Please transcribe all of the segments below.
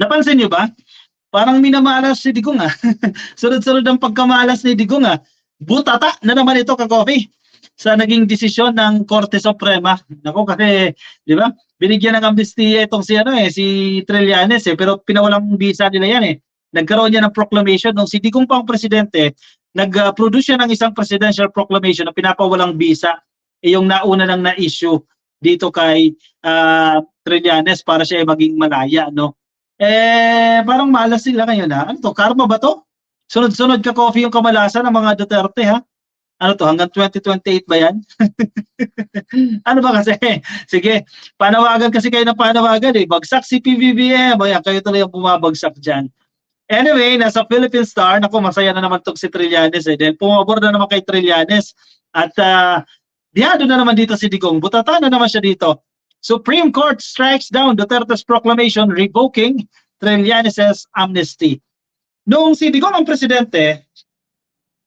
Napansin niyo ba? Parang minamalas si Digong ah. Sunod-sunod ang pagkamalas ni Digong ah. Butata na naman ito ka-coffee sa naging desisyon ng Korte Suprema. Nako kasi, di ba? Binigyan ng amnesty itong si ano si Trillanes pero pinawalang bisa nila yan eh. Nagkaroon niya ng proclamation nung si Digong pang presidente, nag-produce siya ng isang presidential proclamation na pinapawalang bisa yung nauna nang na-issue dito kay Trillanes para siya ay maging malaya, no? Parang malas sila ngayon ha. Ano to? Karma ba to? Sunod-sunod ka coffee yung kamalasan ng mga Duterte ha? Ano to? Hanggang 2028 ba yan? Ano ba kasi? Sige, panawagan kasi kayo ng panawagan eh. Bagsak si PBBM. Ayan, kayo tuloy yung bumabagsak dyan. Anyway, nasa Philippine Star, naku, masaya na naman itong si Trillanes eh. Dahil pumabor na naman kay Trillanes. At diyado na naman dito si Digong. Butata na naman siya dito. Supreme Court strikes down Duterte's proclamation revoking Trillanes' amnesty. Noong si Digong ang presidente,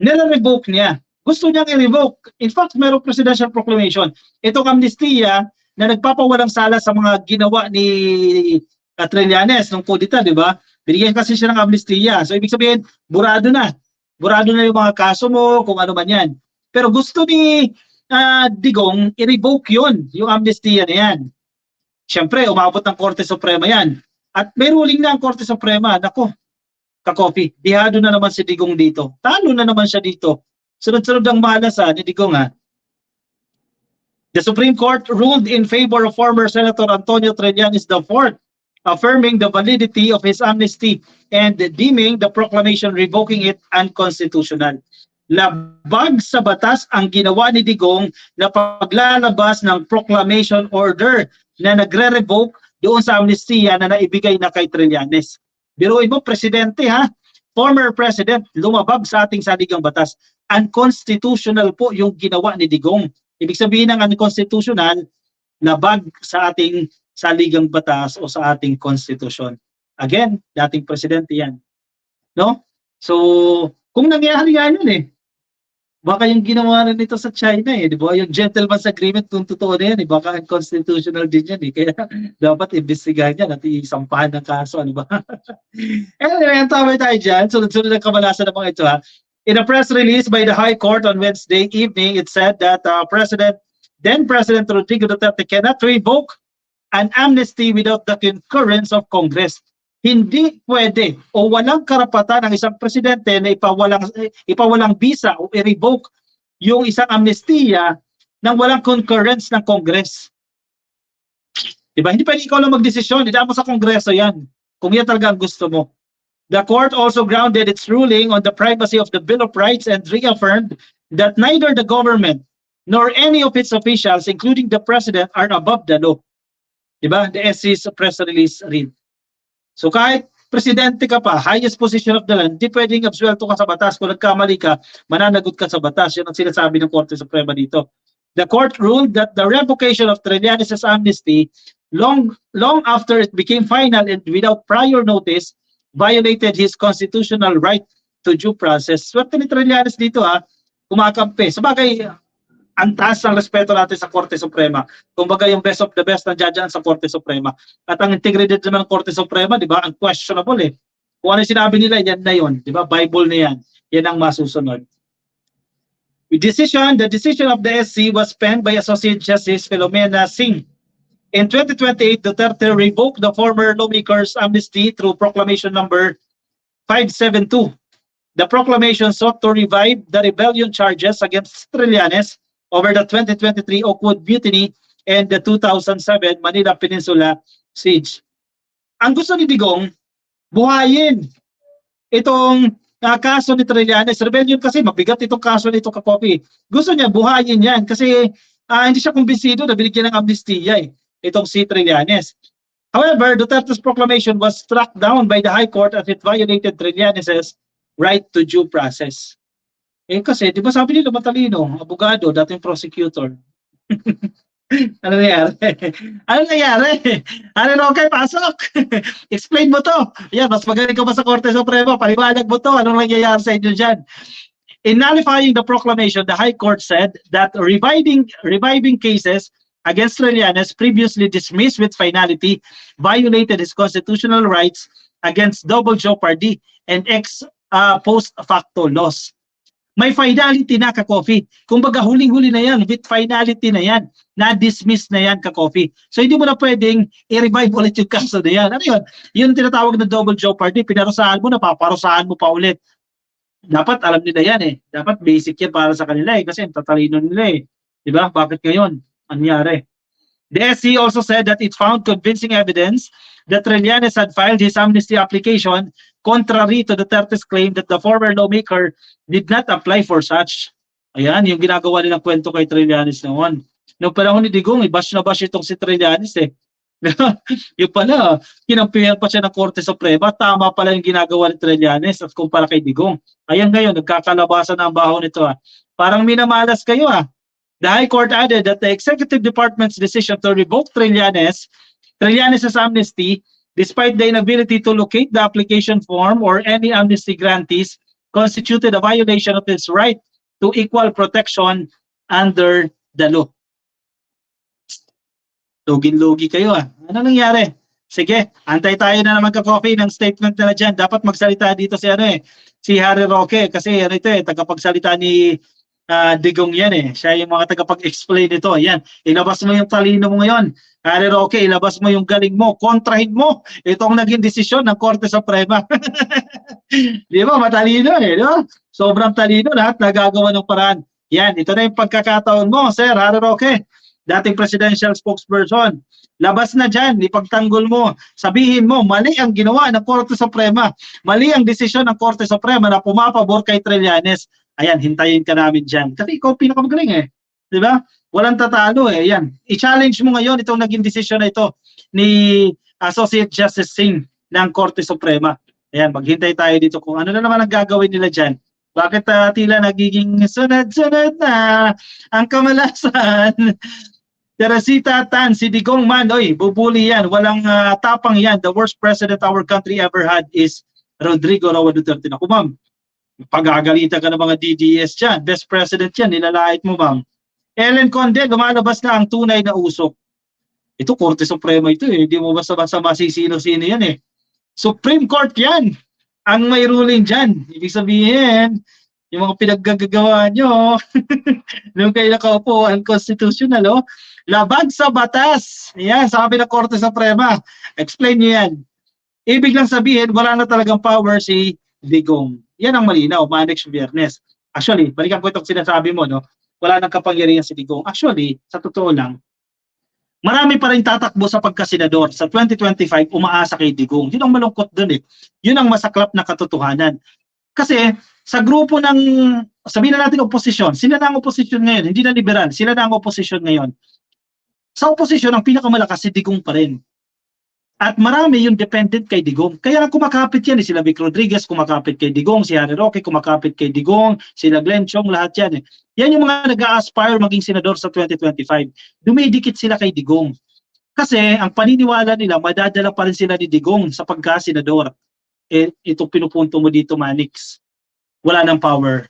nila-revoke niya. Gusto niyang i-revoke. In fact, mayroong presidential proclamation. Itong amnestia na nagpapawalang sala sa mga ginawa ni Trillanes nung kudita, di ba? Binigyan kasi siya ng amnestia. So, ibig sabihin, burado na. Burado na yung mga kaso mo, kung ano man yan. Pero gusto ni Digong, i-revoke yun, yung amnestia na yan. Siyempre, umabot ng Korte Suprema yan. At may ruling na ang Korte Suprema. Nako, ka-coffee, dihado na naman si Digong dito. Talo na naman siya dito. Sunod-sunod ang malas ni Digong ha. The Supreme Court ruled in favor of former Senator Antonio Trillanes IV, affirming the validity of his amnesty and deeming the proclamation revoking it unconstitutional. Labag sa batas ang ginawa ni Digong na paglalabas ng proclamation order na nagre-revoke doon sa amnestia na naibigay na kay Trillanes. Biruin mo, presidente ha, former president, lumabag sa ating saligang batas. Unconstitutional po yung ginawa ni Digong. Ibig sabihin ng unconstitutional, labag sa ating saligang batas o sa ating konstitusyon. Again, dating presidente yan. No? So, kung nangyari yan yun baka yung ginawa na nito sa China di ba? Yung gentleman's agreement kung totoo na yan baka unconstitutional din yan Kaya dapat imbestigahan yan at isampahan ng kaso, ano ba? Anyway, ang tama tayo dyan. Sunod-sunod ang kamalasan ng mga ito ha. In a press release by the High Court on Wednesday evening, it said that then President Rodrigo Duterte cannot revoke an amnesty without the concurrence of Congress. Hindi pwede o walang karapatan ng isang presidente na ipawalang bisa o i-revoke yung isang amnestia nang walang concurrence ng Congress. Diba? Hindi pwede ikaw lang magdesisyon, hindi mo sa Kongreso yan. Kung yan talaga ang gusto mo. The court also grounded its ruling on the privacy of the Bill of Rights and reaffirmed that neither the government nor any of its officials, including the president, are above the law. Diba? The SC's press release read. So kahit presidente ka pa, highest position of the land, di pwedeng absuelto ka sa batas. Kung nagkamali ka, mananagot ka sa batas. Yan ang sinasabi ng Korte Suprema dito. The court ruled that the revocation of Trillanes' amnesty long after it became final and without prior notice violated his constitutional right to due process. Swerte ni Trillanes dito kumakampi. Sabagay, ang taas ng respeto natin sa Korte Suprema. Kumbaga yung best of the best na dyan sa Korte Suprema. At ang integrity naman ng Korte Suprema, di ba, unquestionable Kung ano sinabi nila, yan na yun. Di ba, Bible na yan. Yan ang masusunod. The decision of the SC was penned by Associate Justice Filomena Singh. In 2028, Duterte revoked the former lawmaker's amnesty through Proclamation number 572. The proclamation sought to revive the rebellion charges against Trillanes over the 2023 Oakwood Mutiny and the 2007 Manila Peninsula Siege. Ang gusto ni Digong, buhayin itong kaso ni Trillanes. Rebellion kasi, mabigat itong kaso nito ka-copy. Gusto niya, buhayin yan kasi hindi siya kumbinsido na binigyan ng amnestia itong si Trillanes. However, Duterte's proclamation was struck down by the High Court as it violated Trillanes' right to due process. Kasi, di ba sabi nila matalino, abogado, dating prosecutor. Ano nangyari? Ano nangyari? Ano okay, pasok? Explain mo to. Yan, mas magaling ka ba sa Korte Suprema? Paliwanag mo to. Anong nangyayari sa inyo dyan? In nullifying the proclamation, the High Court said that reviving cases against Trillanes, previously dismissed with finality, violated his constitutional rights against double jeopardy and ex post facto laws. May finality na ka-coffee. Kumbaga huling-huli na yan, with finality na yan, na-dismiss na yan ka-coffee. So hindi mo na pwedeng i-revive ulit yung kaso na yan. Ano yun? Yun tinatawag na double jeopardy, pinarusahan mo na, paparusahan mo pa ulit. Dapat alam nila yan eh. Dapat basic yan para sa kanila eh, kasi tatalino nila eh. Diba? Bakit ngayon? Anyari? The SC also said that it found convincing evidence that Trillanes had filed his amnesty application contrary to Duterte's claim that the former lawmaker did not apply for such. Ayan, yung ginagawa nilang kwento kay Trillanes noon. Noong panahon ni Digong, bash na bash itong si Trillanes eh. Yung pala, kinampihan pa siya ng Korte Suprema, tama pala yung ginagawa ni Trillanes at kumpara kay Digong. Ayan ngayon, nagkakalabasan na ang baho nito ah. Parang minamalas kayo ah. The High Court added that the Executive Department's decision to revoke Trillanes' amnesty, despite the inability to locate the application form or any amnesty grantees, constituted a violation of his right to equal protection under the law. Login-logi kayo ah. Ano nangyari? Sige, antay tayo na naman ka-coffee ng statement nila dyan. Dapat magsalita dito si Harry Roque kasi ito tagapagsalita ni Digong yan eh. Siya yung mga tagapag-explain nito. Ayan, ilabas mo yung talino mo ngayon. Harry Roque, ilabas mo yung galing mo. Kontrahin mo itong naging desisyon ng Korte Suprema. Di ba? Matalino eh. Di ba? Sobrang talino lahat nagagawa ng paraan. Yan, ito na yung pagkakataon mo, Sir Harry Roque, dating presidential spokesperson. Labas na dyan, ipagtanggol mo. Sabihin mo, mali ang ginawa ng Korte Suprema. Mali ang desisyon ng Korte Suprema na pumapabor kay Trillanes. Ayan, hintayin ka namin dyan. Kasi ikaw pinakamagaling eh. Di ba? Walang tatalo eh. Ayan. I-challenge mo ngayon itong naging desisyon na ito ni Associate Justice Singh ng Korte Suprema. Ayan, maghintay tayo dito kung ano na naman ang gagawin nila dyan. Bakit tila nagiging sunod-sunod na ang kamalasan? Teresita Tan, si Digong man, oy, bubuli yan. Walang tapang yan. The worst president our country ever had is Rodrigo Roa Duterte. Naku, ma'am. Pag-aagalitan ka ng mga DDS dyan. Best president yan, nilalait mo, ma'am. Ellen Conde, lumalabas na ang tunay na usok. Ito, Korte Suprema ito eh. Hindi mo basta-basta masisino-sino yan eh. Supreme Court yan. Ang may ruling dyan. Ibig sabihin, yung mga pinaggagawa nyo, nung kayo nakaupo, unconstitutional, oh. Labag sa batas. Yan, sabi ng Korte Suprema. Explain nyo yan. Ibig lang sabihin, wala na talagang power si Digong. Yan ang malinaw, Manix Biyernes. Actually, balikan ko itong sinasabi mo, no? Wala nang kapangyarihan si Digong. Actually, sa totoo lang, marami pa rin tatakbo sa pagkasenador. Sa 2025, umaasa kay Digong. Yun ang malungkot dun eh. Yun ang masaklap na katotohanan. Kasi, sa grupo ng, sabihin na natin oposisyon, sila na ang oposisyon ngayon, hindi na liberal, sila na ang oposisyon ngayon. Sa oposisyon, ang pinakamalakas si Digong pa rin. At marami yung dependent kay Digong. Kaya kumakapit yan, sila Vic Rodriguez, kumakapit kay Digong, si Harry Roque, kumakapit kay Digong, sila Glenn Chong, lahat yan eh. Yan yung mga nag-a-aspire maging senador sa 2025. Dumidikit sila kay Digong. Kasi ang paniniwala nila, madadala pa rin sila ni Digong sa pagka-senador. Eh, itong pinupunto mo dito, Manix. Wala ng power.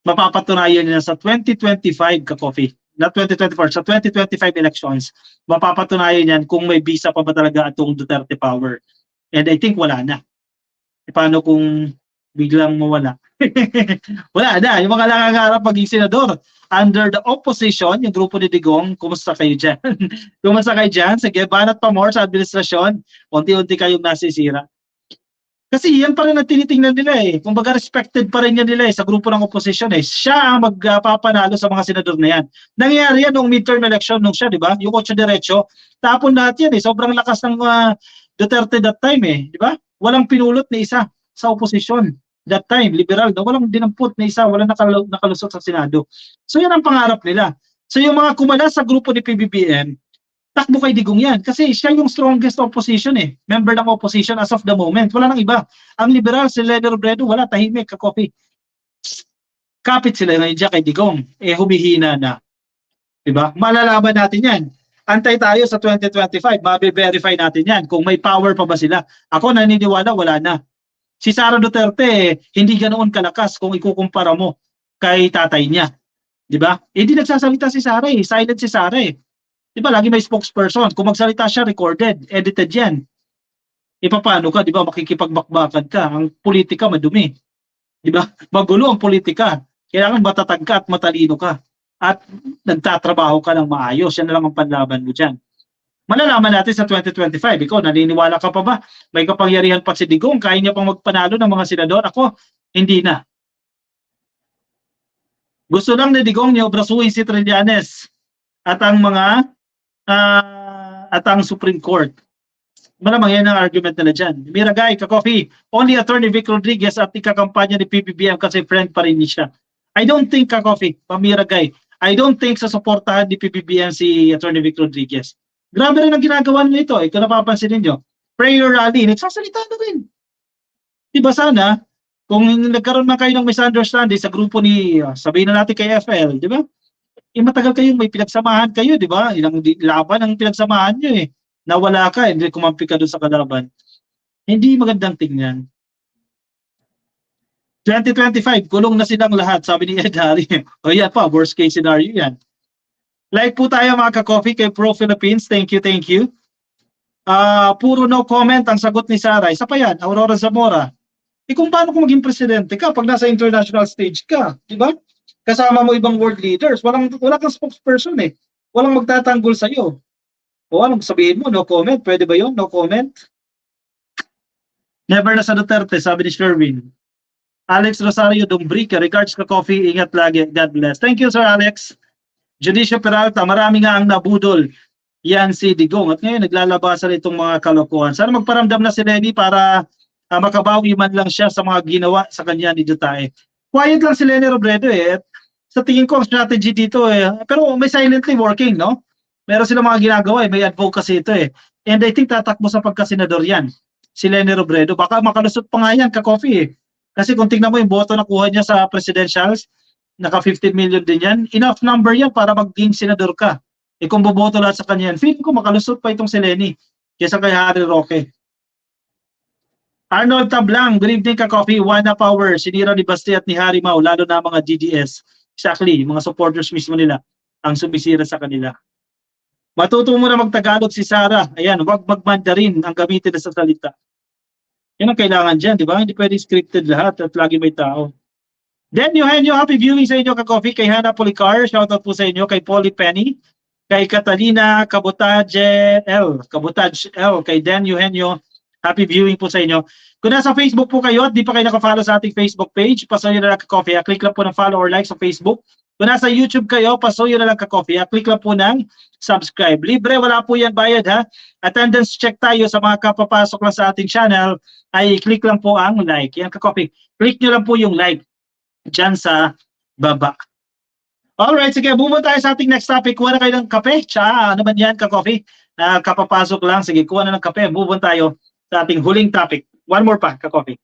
Mapapatunayan nila sa 2025 ka-coffee. Not 2024, sa 2025 elections, mapapatunayan yan kung may visa pa ba talaga itong Duterte power. And I think wala na. E paano kung biglang mawala? Wala na. Yung mga nangangarap maging senador under the opposition, yung grupo ni Digong, kumusta kayo dyan? Kumusta kayo dyan? Sige, banat pa more sa administrasyon, unti-unti kayong nasisira. Kasi yan pa rin ang tinitingnan nila eh. Kumbaga respected pa rin yan nila eh sa grupo ng opposition eh. Siya ang magpapanalo sa mga senador na yan. Nangyari yan nung midterm election nung siya, di ba? Yung 8 diretso. Tapon lahat yan eh. Sobrang lakas ng Duterte that time eh. Di ba? Walang pinulot na isa sa opposition. That time, liberal. No? Walang dinampot na isa. Walang nakalusot sa Senado. So yan ang pangarap nila. So yung mga kumala sa grupo ni PBBM, takbo kay Digong yan. Kasi siya yung strongest opposition eh. Member ng opposition as of the moment. Wala nang iba. Ang liberal, si Leni Robredo, wala, tahimik, ka-copy. Kapit sila ngayon dyan kay Digong. Eh, humihina na. Diba? Malalaman natin yan. Antay tayo sa 2025. Mabe-verify natin yan. Kung may power pa ba sila. Ako naniniwala, wala na. Si Sara Duterte, hindi ganoon kalakas kung ikukumpara mo kay tatay niya. Diba? Eh, di nagsasalita si Sara eh. Silent si Sara eh. Di ba, lagi may spokesperson. Kung magsalita siya, recorded, edited yan. Paano ka, di ba, makikipagbakbakan ka. Ang politika madumi. Di ba? Magulo ang politika. Kailangan matatag ka at matalino ka. At nagtatrabaho ka ng maayos. Yan na lang ang panlaban mo dyan. Malalaman natin sa 2025. Ikaw, naniniwala ka pa ba? May kapangyarihan pa si Digong. Kaya niya pang magpanalo ng mga senador. Ako, hindi na. Gusto lang ni Digong niya obrasuhin si Trillanes at ang mga at ang Supreme Court. Malamang yan ang argument nila dyan. Miragay, ka-coffee, only Attorney Vic Rodriguez at ikakampanya ni PBBM kasi friend pa rin niya. I don't think, ka-coffee, pamiragay, I don't think sa suportahan ni PBBM si Attorney Vic Rodriguez. Grabe rin ang ginagawa nila ito. Kung napapansin ninyo, prayer rally, nagsasalita na rin. Diba sana, kung nagkaroon na kayo ng misunderstanding sa grupo ni, sabihin na natin kay FL, di ba? Matagal kayong may pinagsamahan kayo, di ba? Ilang laban ang pinagsamahan nyo eh. Nawala ka, hindi kumampi ka doon sa kalaban. Hindi magandang tingnan. 2025, kulong na silang lahat, sabi ni Ed Harry. O yan pa, worst case scenario yan. Like po tayo mga ka-coffee kay Pro Philippines. Thank you, thank you. Puro no comment ang sagot ni Sarah. Isa pa yan, Aurora Zamora. Kung paano kung maging presidente ka pag nasa international stage ka, di ba? Kasama mo ibang world leaders. Wala kang spokesperson eh. Walang magtatanggol sa iyo. O anong sabihin mo? No comment? Pwede ba yun? No comment? Never na sa Duterte, sabi ni Sherwin. Alex Rosario Dumbrica, regards ka coffee, ingat lagi. God bless. Thank you, Sir Alex. Judicio Peralta, marami nga ang nabudol. Yan si Digong. At ngayon, naglalabasan itong mga kalokohan. Sana magparamdam na si Lenny para makabawi man lang siya sa mga ginawa sa kanya ni Duterte. Quiet lang si Lenny Robredo eh. Sa tingin ko, ang strategy dito eh. Pero may silently working, no? Meron silang mga ginagawa eh. May advocacy ito eh. And I think tatakbo sa pagkasenador yan. Si Lenny Robredo. Baka makalusot pa nga yan, ka-coffee eh. Kasi kung tingnan mo yung boto na kuha niya sa presidentials, naka 15 million din yan. Enough number yan para maging senador ka. Kung boboto lahat sa kanya yan, feeling ko makalusot pa itong si Lenny kaysa kay Harry Roque. Arnold Tablang, good evening ka-coffee. One Power, sinira ni Basti at ni Harry Mau, lalo na mga DDS. Exactly, mga supporters mismo nila ang sumisira sa kanila. Matuto mo na magtagalog si Sarah. Ayan, wag mag-Mandarin ang gamitin na sa salita. Yan ang kailangan dyan, di ba? Hindi pwede scripted lahat at lagi may tao. Then, Eugenio, happy viewing sa inyo ka-coffee. Kay Hannah Policar, shoutout po sa inyo. Kay Polly Penny. Kay Catalina Cabotage L. Kay Dan Eugenio, happy viewing po sa inyo. Kung nasa Facebook po kayo at di pa kayo nakafollow sa ating Facebook page, pasuyo na lang ka-coffee. Click lang po ng follow or like sa Facebook. Kung nasa YouTube kayo, pasuyo na lang ka-coffee. Click lang po ng subscribe. Libre, wala po yan bayad ha. Attendance check tayo sa mga kapapasok lang sa ating channel. Ay click lang po ang like. Yan ka-coffee. Click nyo lang po yung like dyan sa baba. Alright, sige, move tayo sa ating next topic. Kuha na kayo ng kape. Ano man yan, ka-coffee? Kapapasok lang. Sige, kuha na ng kape. Move on tayo sa ating huling topic. One more pa, ka-coffee.